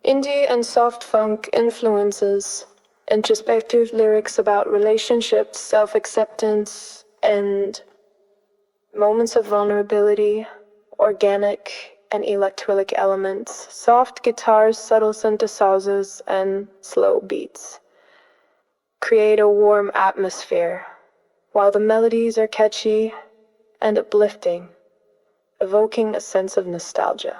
Indie and soft funk influences, introspective lyrics about relationships, self-acceptance, and moments of vulnerability, organic and electrolytic elements, soft guitars, subtle synthesizers, and slow beats create a warm atmosphere, while the melodies are catchy and uplifting, evoking a sense of nostalgia.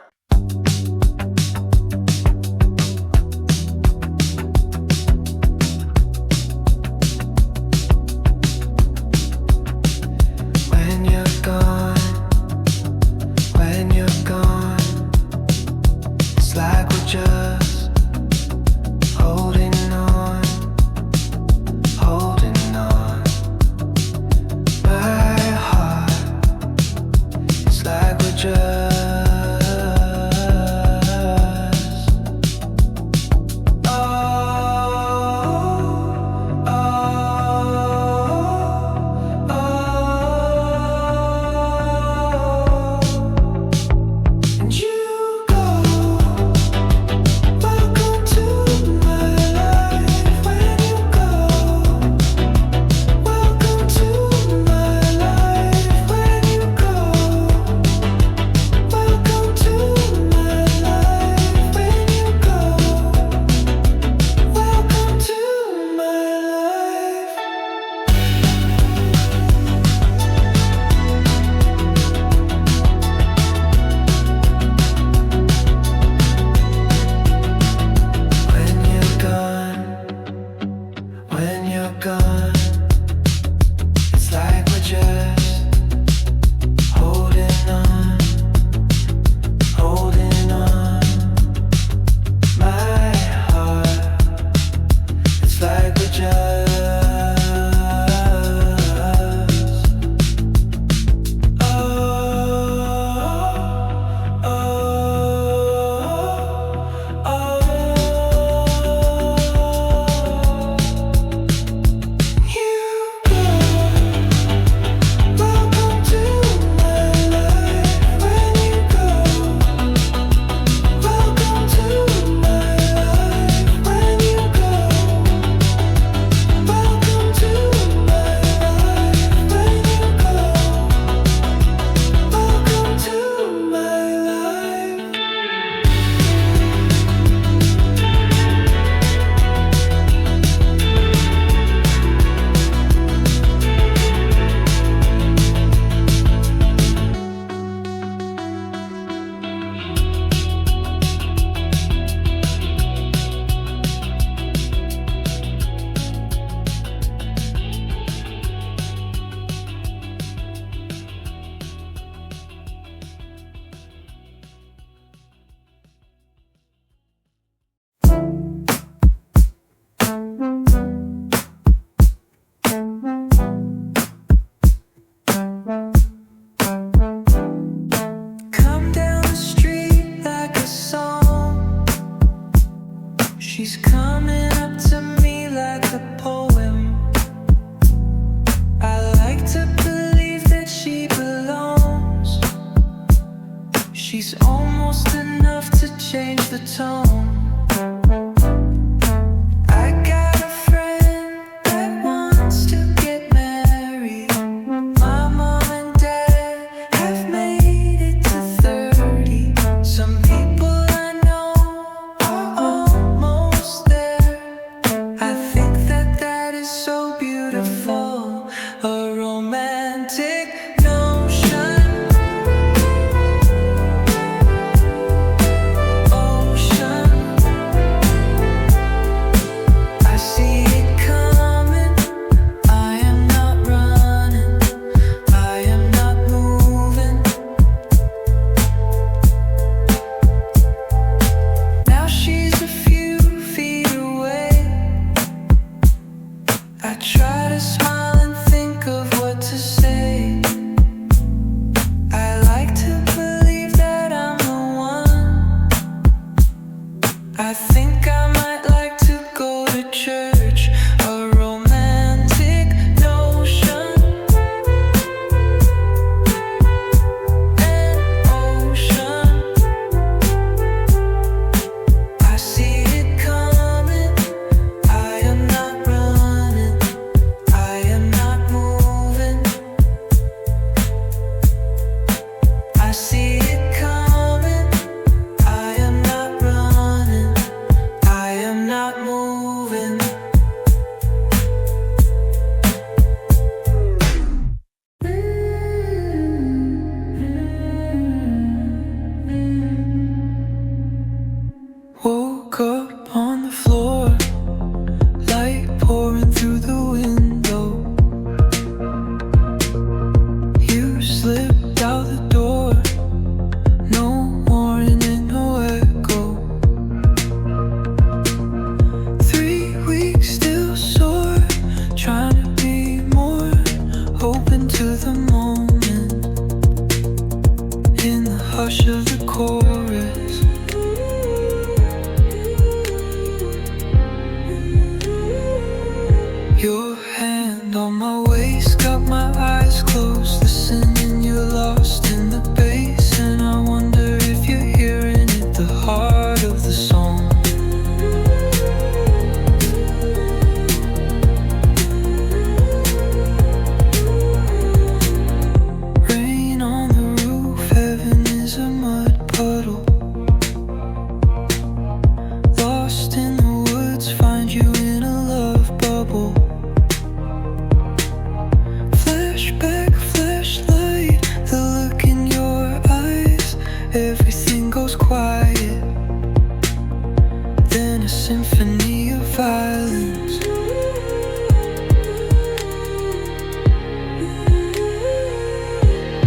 I see Woke up on the floor, light pouring through the window. You slipped out the door, no warning, no echo. 3 weeks still sore, trying to be more open to the moment. In the hush of the chorus, your hand on my waist, got my eyes closed, listening, you're lost in the bass. And I wonder if you're hearing it, the heart of the song. Rain on the roof, heaven is a mud puddle. Lost in the woods, find you in a love bubble. Flashback, flashlight, the look in your eyes. Everything goes quiet, then a symphony of violence.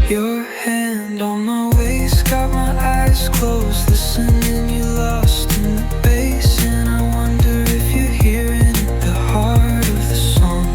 Your hand on my waist, got my eyes closed, listening, you're lost in the bass. And I wonder if you're hearing it, the heart of the song.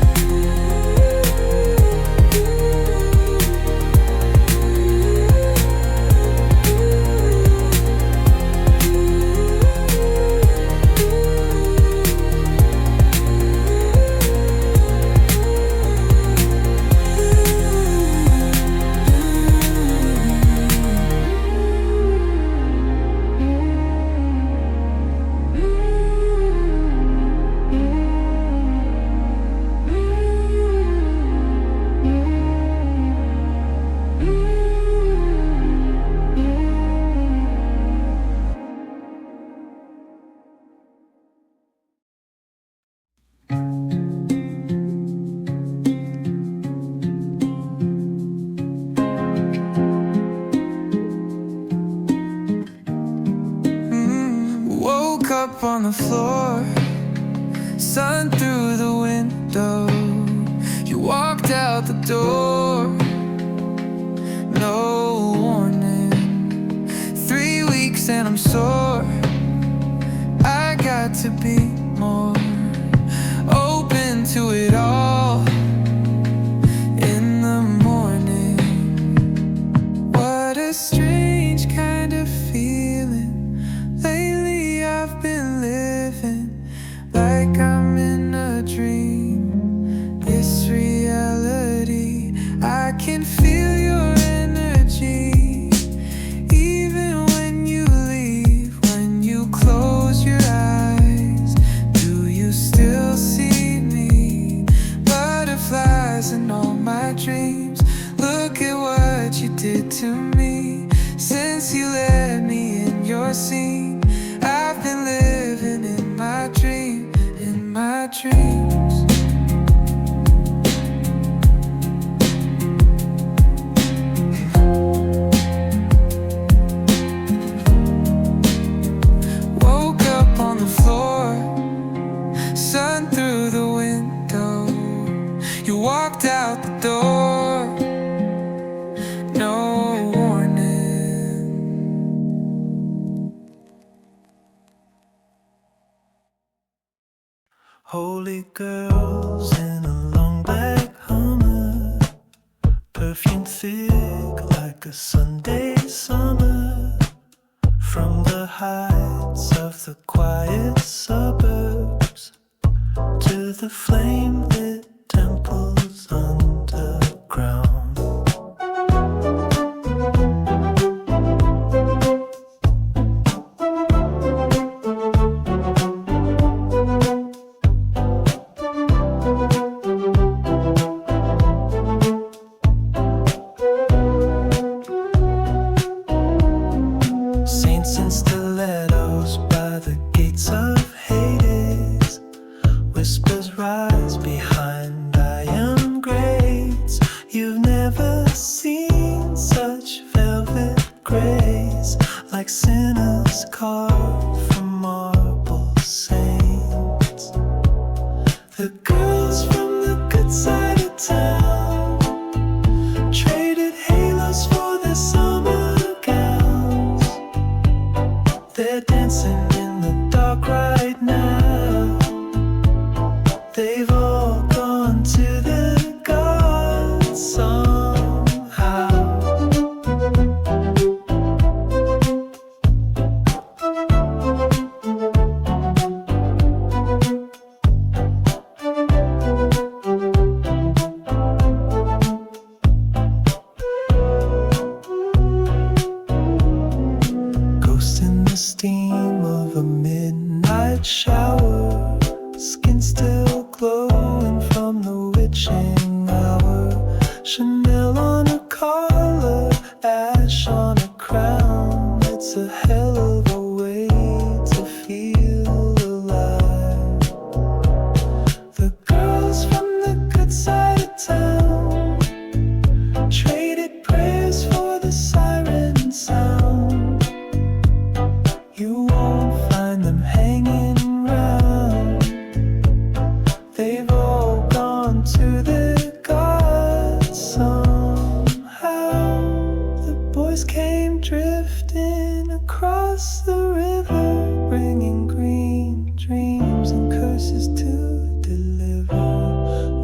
Woke up on the floor, sun through the window. You walked out the door, no warning. 3 weeks and I'm sore. I got to be more open to it all in the morning. What a strange kind of feeling. Lately I've been living like I'm in a dream. This reality, I can feel your energy. Even when you leave, when you close your eyes, do you still see me? Butterflies in all my dreams. Look at what you did to me since you let me in your scene. I've been living in my dream, in my dreams. Woke up on the floor, sun through the window. You walked out the door, no warning. Holy girls in a long black Hummer, perfume thick like a Sunday summer. From the heights of the quiet suburbs to the flame-lit temples underground. Saints in stilettos by the gates of Hades. Whispers rise behind iron grates. You've never seen such velvet grace, like sinners carved from marble. a midnight shower, skin still glowing from the witching hour. Chanel on her collar, ash on her crown. It's a hell of a way to feel alive. The girls from the good side of town traded prayers for the siren sound. You won't find them hanging around. They've all gone to their gods somehow. The boys came drifting across the river, bringing green dreams and curses to deliver.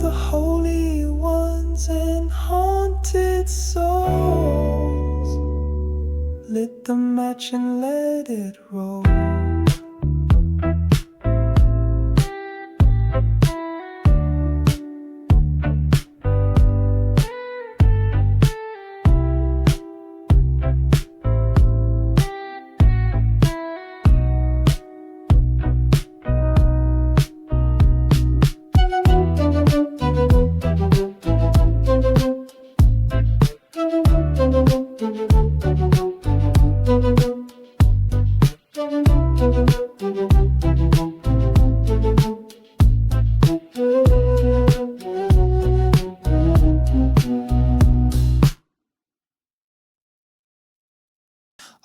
The holy ones and haunted souls, lit the match and let it roll.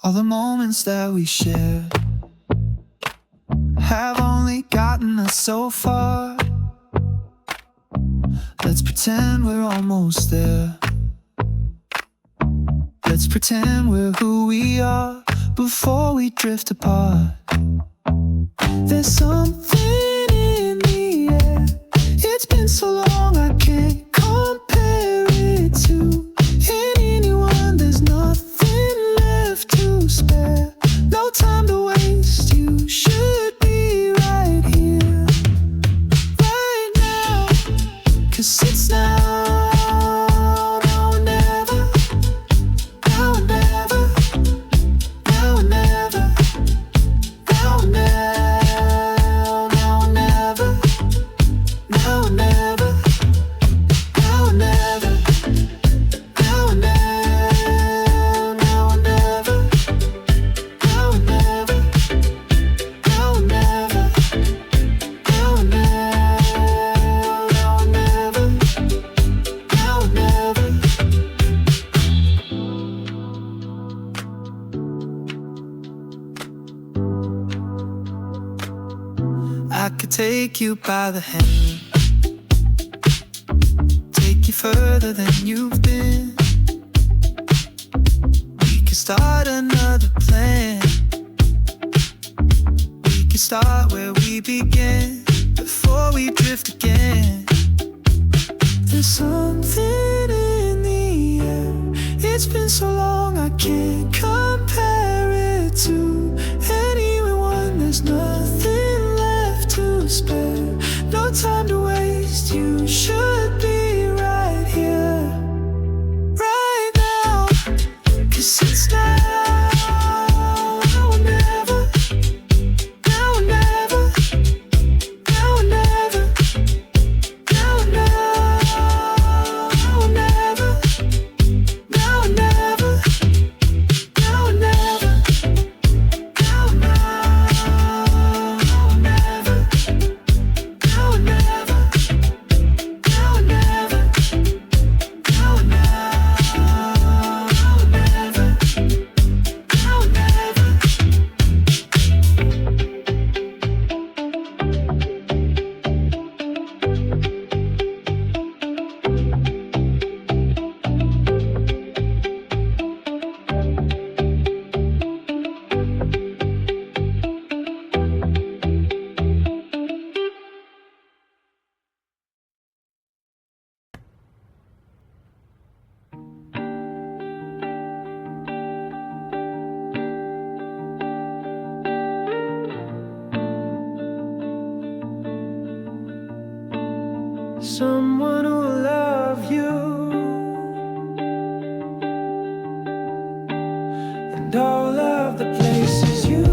All the moments that we shared have only gotten us so far. Let's pretend we're almost there. Let's pretend we're who we are before we drift apart. There's something in the air. It's been so long I can't compare it to anyone. There's nothing left to spare. No time to waste. You should be right here, right now. 'Cause it's now, now or never. Now or never. Now or never. Now or never. Now or never. Now or never. Now or never. Now or never. Now or never. Now or never. Now or never. Now or never. Now or never. Now or never. I could take you by the hand, take you further than you've been. We could start another plan. We could start where we began, before we drift again. There's something in the air. It's been so long I can't compare it to anyone. There's nothing left to spare. No time to waste. You should be right here, right now. 'Cause it's now, now or never. Now or never. Now or never. Now or never. Now or never. Now or never. Now or never. Now or never. Now or never. Now or never. Now or never. Now or never. Now or never. Someone who will love you, and all of the places you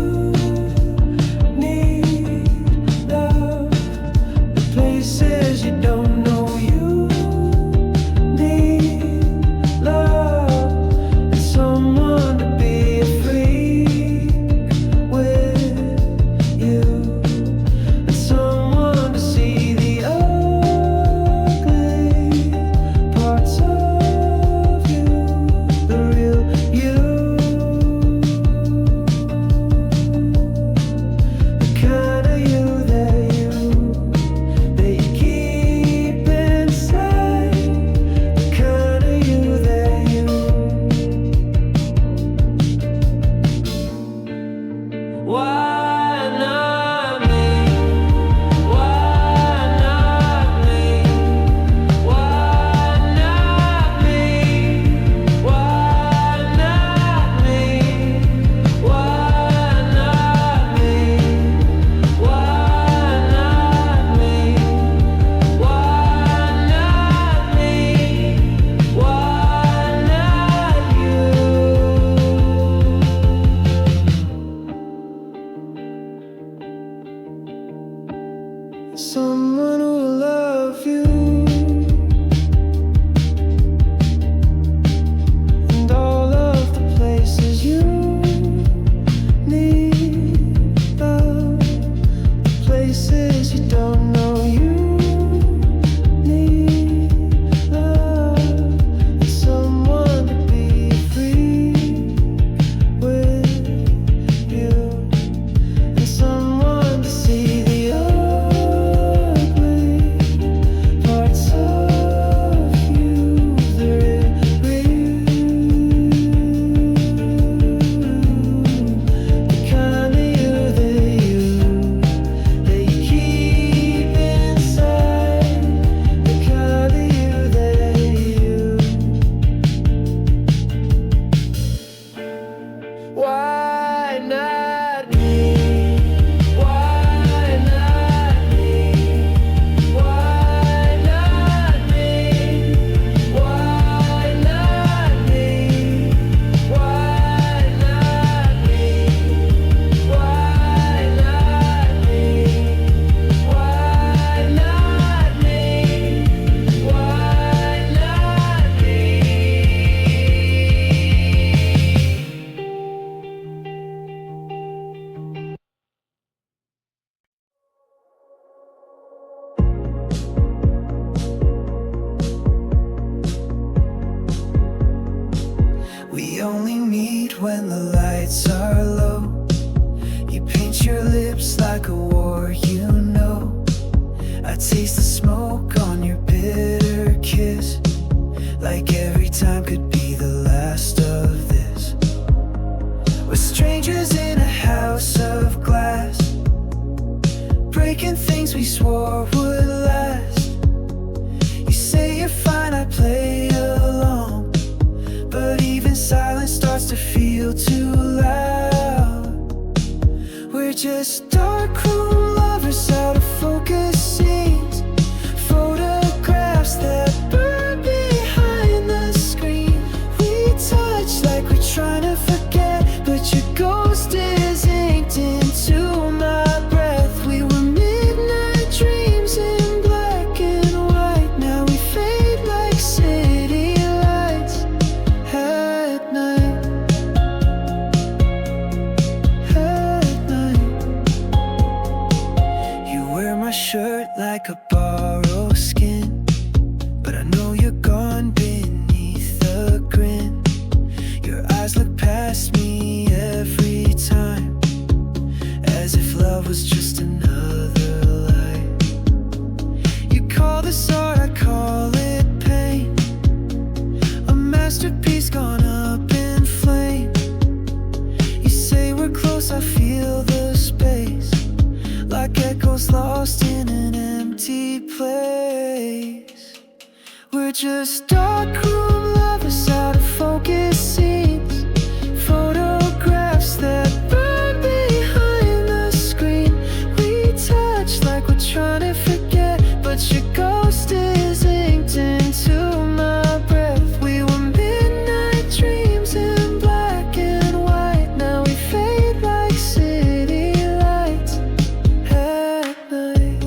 someone who will love you, and all of the places you need love, the places you don't know you need love, and someone to be free with you, and someone to see the ugly parts of you, the real, the kind of you that you keep inside, the kind of you that you. Why not me? Why not me? Why not me? Why not me? Why not me? Why not me? Why not me? Why not We only meet when the lights are low. You paint your lips like a war, you know. I taste the smoke on your bitter kiss, like every time could be the last of this. We're strangers in a house of glass, breaking things we swore would last. You say you're fine, I play along, but even silence starts to feel too loud. We're just darkroom lovers, out of focus scenes, photographs that burn behind the screen. We touch like we're trying to forget, but your ghost is inked into my breath. We were midnight dreams in black and white, now we fade like city lights at night. At night, you wear my shirt like a borrowed skin, but I know you're gone beneath the grin. Your eyes look past me every time, as if love was just another lie. You call this art, I call it pain, a masterpiece gone up in flame. You say we're close, I feel the space, like echoes lost in an empty place. We're just darkroom lovers, out of focus scenes, photographs that burn behind the screen. We touch like we're trying to forget, but your ghost is inked into my breath. We were midnight dreams in black and white, now we fade like city lights at night.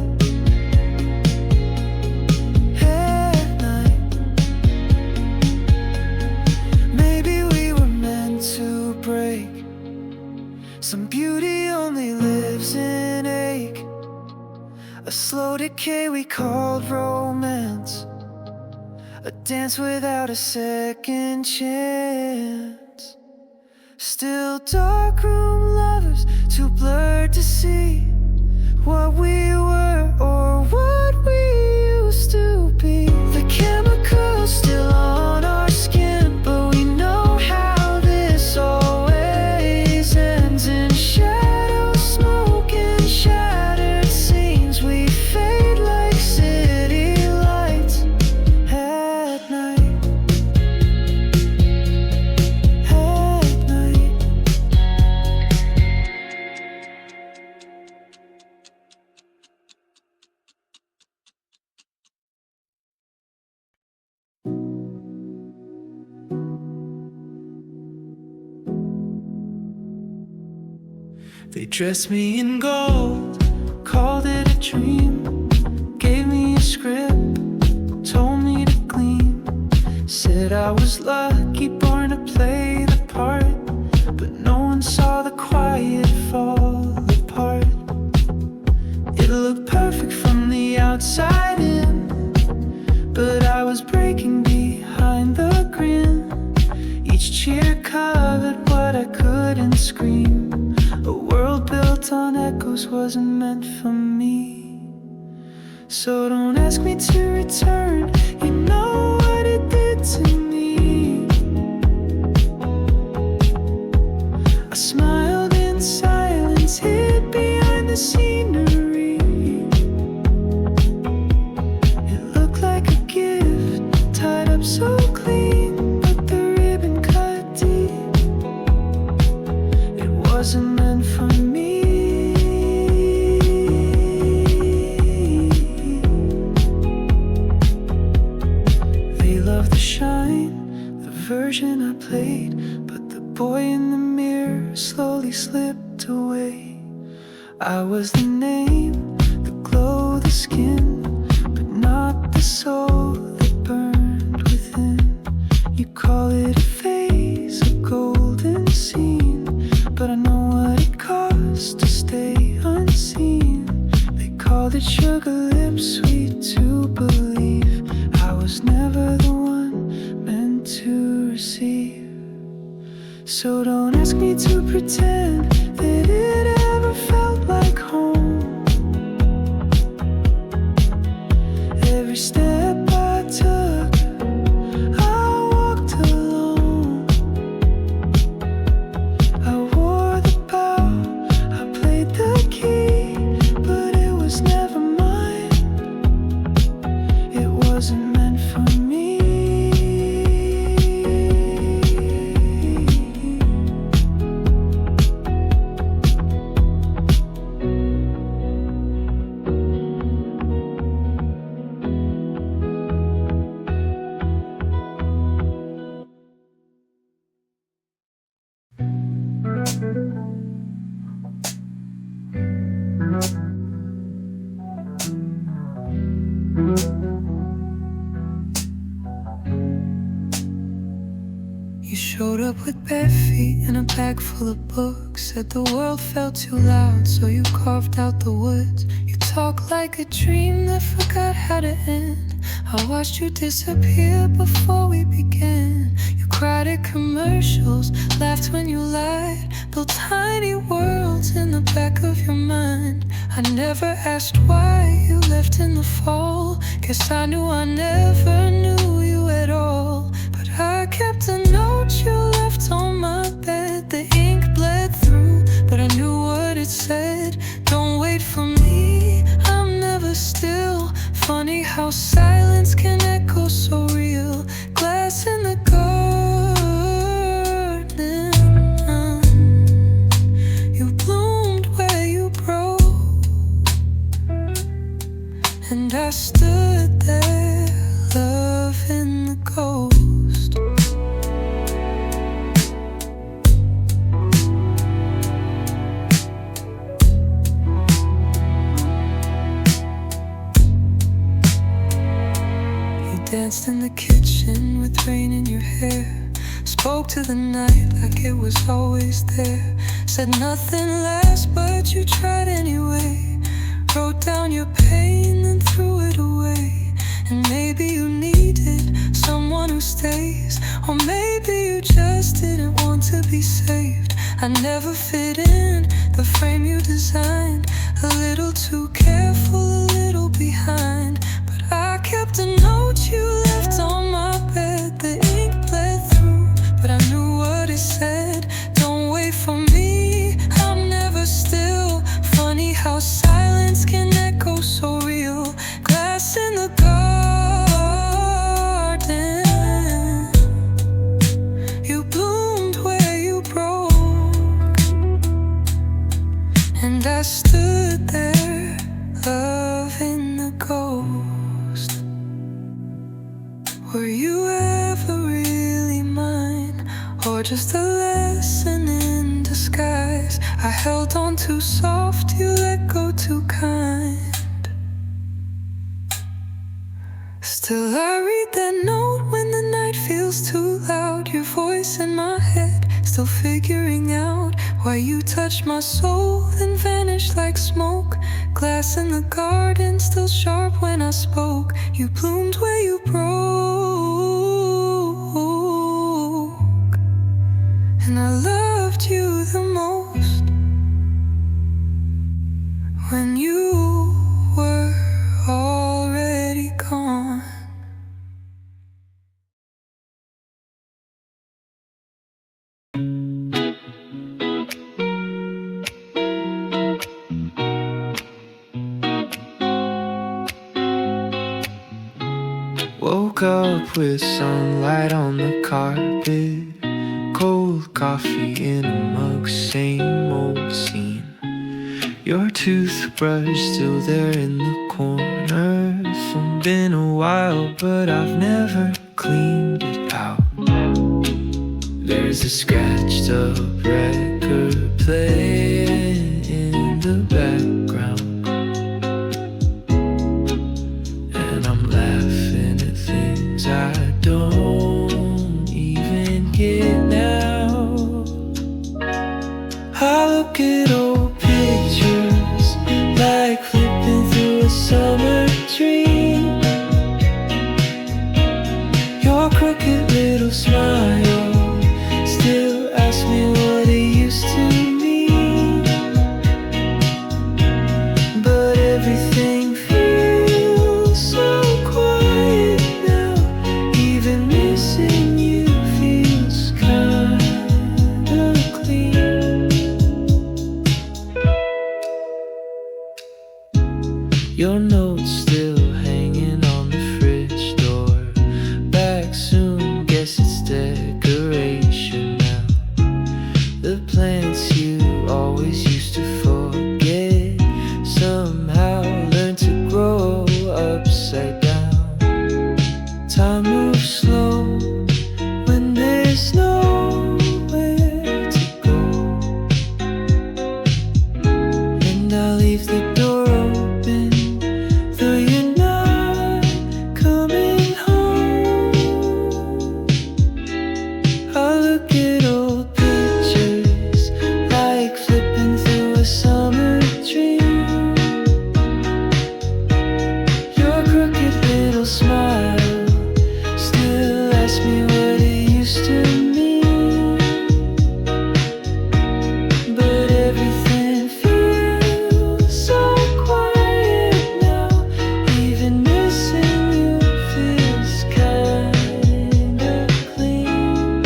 At night, maybe we were meant to break. Some beauty only lives in ache, a slow decay we called romance, a dance without a second chance. Still darkroom lovers, too blurred to see what we were or what we used to be. The chemicals still on our skin, but we know how this always ends in shadow, smoke, and shattered scenes. We fade like city lights at night. At night. They dressed me in gold, called it a dream. was lucky, born to play the part, but no one saw the quiet fall apart. It looked perfect from the outside in, but I was breaking behind the grin. Each cheer covered what I couldn't scream. A world built on echoes wasn't meant for me. So don't ask me to return, you know what it did to me. I smiled in silence, hid behind the scenery. It looked like a gift, tied up so clean, but the ribbon cut deep. It wasn't meant for me. Version I played, but the boy in the mirror slowly slipped away. I was the name, the glow, the skin, but not the soul that burned within. You call it a phase, a golden scene, but I know what it costs to stay unseen. They called it sugar lips, sweet to believe. I was never the one meant to receive. So don't ask me to pretend that it ever felt like home. Every step I took, I walked alone. I wore the bow, I played the key, but it was never mine. It wasn't meant for me. You showed up with bare feet and a bag full of books. Said the world felt too loud, so you carved out the woods. You talk like a dream that forgot how to end. I watched you disappear before we began. You cried at commercials, laughed when you lied, built tiny worlds in the back of your mind. I never asked why you left in the fall. Guess I knew I never knew you at all. But I kept a note you left on my bed. The ink bled through, but I knew what it said. Don't wait for me, I'm never still. Funny how silence can echo so real. Glass in the garden. You bloomed where you broke, and I stood there, loving the ghost. Danced in the kitchen with rain in your hair. Spoke to the night like it was always there. Said nothing lasts, but you tried anyway. Wrote down your pain and threw it away. And maybe you needed someone who stays, or maybe you just didn't want to be saved. I never fit in the frame you designed. A little too careful, a little behind. I kept a note you left on my bed. The ink bled through, but I knew what it said. Don't wait for me, I'm never still. Funny how silence can echo so real. Glass in the garden. You bloomed where you broke, and I stood there, loving the ghost. Were you ever really mine, or just a lesson in disguise? I held on too soft, you let go too kind. Still I read that note when the night feels too voice in my head, still figuring out why you touched my soul, then vanished like smoke. Glass in the garden, still sharp when I spoke. You bloomed where you broke, and I loved you the most when you were already gone. Woke up with sunlight on the carpet, cold coffee in a mug, same old scene. Your toothbrush still there in the corner. It's been a while, but I've never cleaned it out. There's a scratched up record playing in the background, and I'm laughing at things I don't even get now. I look at old pictures like flipping through a summer dream. Your crooked little smile still ask me what it used to mean, but everything feels so quiet now. Even missing you feels kinda clean. Your note's still hanging on the fridge door. Back soon, guess it's decoration now. The plants you always used to forget somehow learn to grow upside down. Time moves slow when there's nowhere to go, and I leave the door open, though you're not coming home. I look at old pictures like flipping through a summer dream. Your crooked little smile still asks me what it used to mean, but everything feels so quiet now. Even missing you feels kinda clean.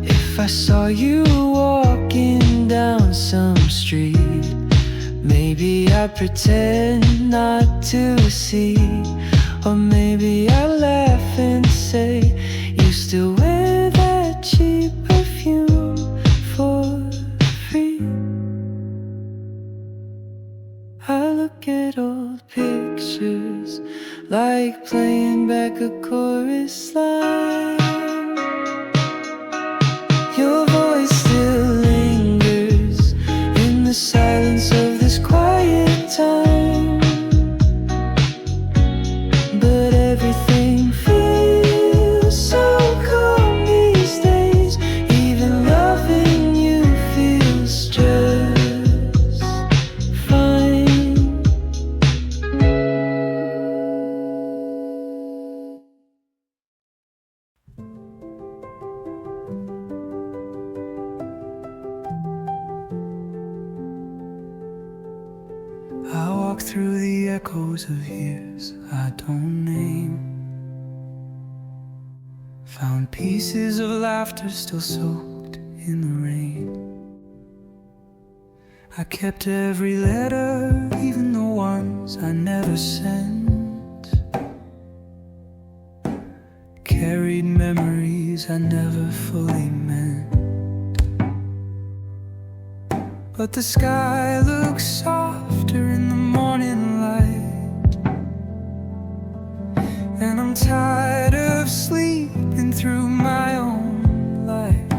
If I saw you walking down some street, maybe I'd pretend not to see, or maybe I'd laugh and say, you still wear that cheap perfume for free. I look at old pictures like playing back a chorus line. Your voice still lingers in the silence of this quiet time, but everything feels so calm these days. Even loving you feels just fine. I walk through the echoes of years I don't name. Found pieces of laughter still soaked in the rain. I kept every letter, even the ones I never sent. Carried memories I never fully meant. But the sky looks softer in the morning light, and I'm tired of sleeping through my own life.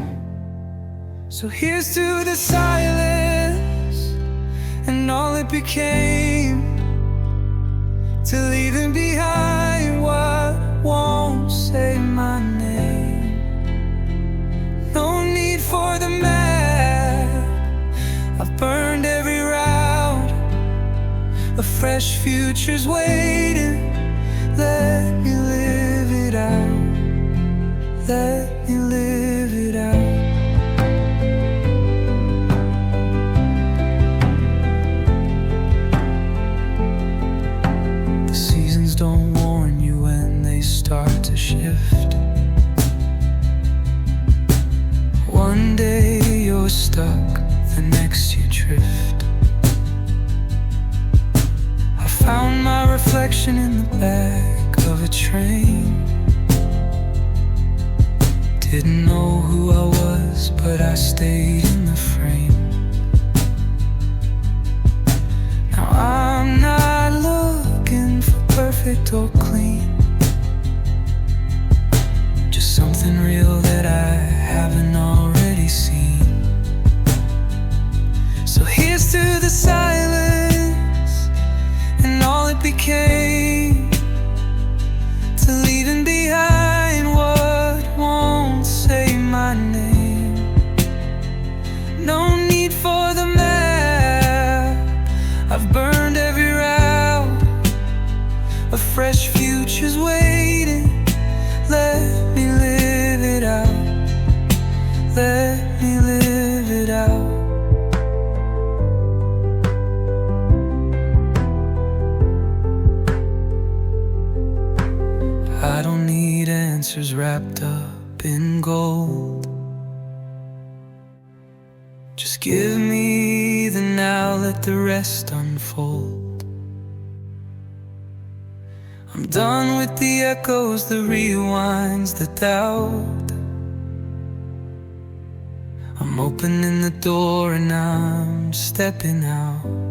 So here's to the silence and all it became, to leaving behind what fresh future's waiting. Let me live it out. Let me live it out. The seasons don't warn you when they start to shift. One day you're stuck, the next you drift. I found my reflection in the back of a train. Didn't know who I was, but I stayed in the frame. Now I'm not looking for perfect or clean, just something real that I haven't already seen. So here's to the silence and all it became, to leaving behind what won't say my name. No need for the map, I've burned every route. A fresh future's waiting. Let me live it out. Let me live it out. I don't need answers wrapped up in gold. Just give me the now, let the rest unfold. I'm done with the echoes, the rewinds, the doubt. I'm opening the door and I'm stepping out.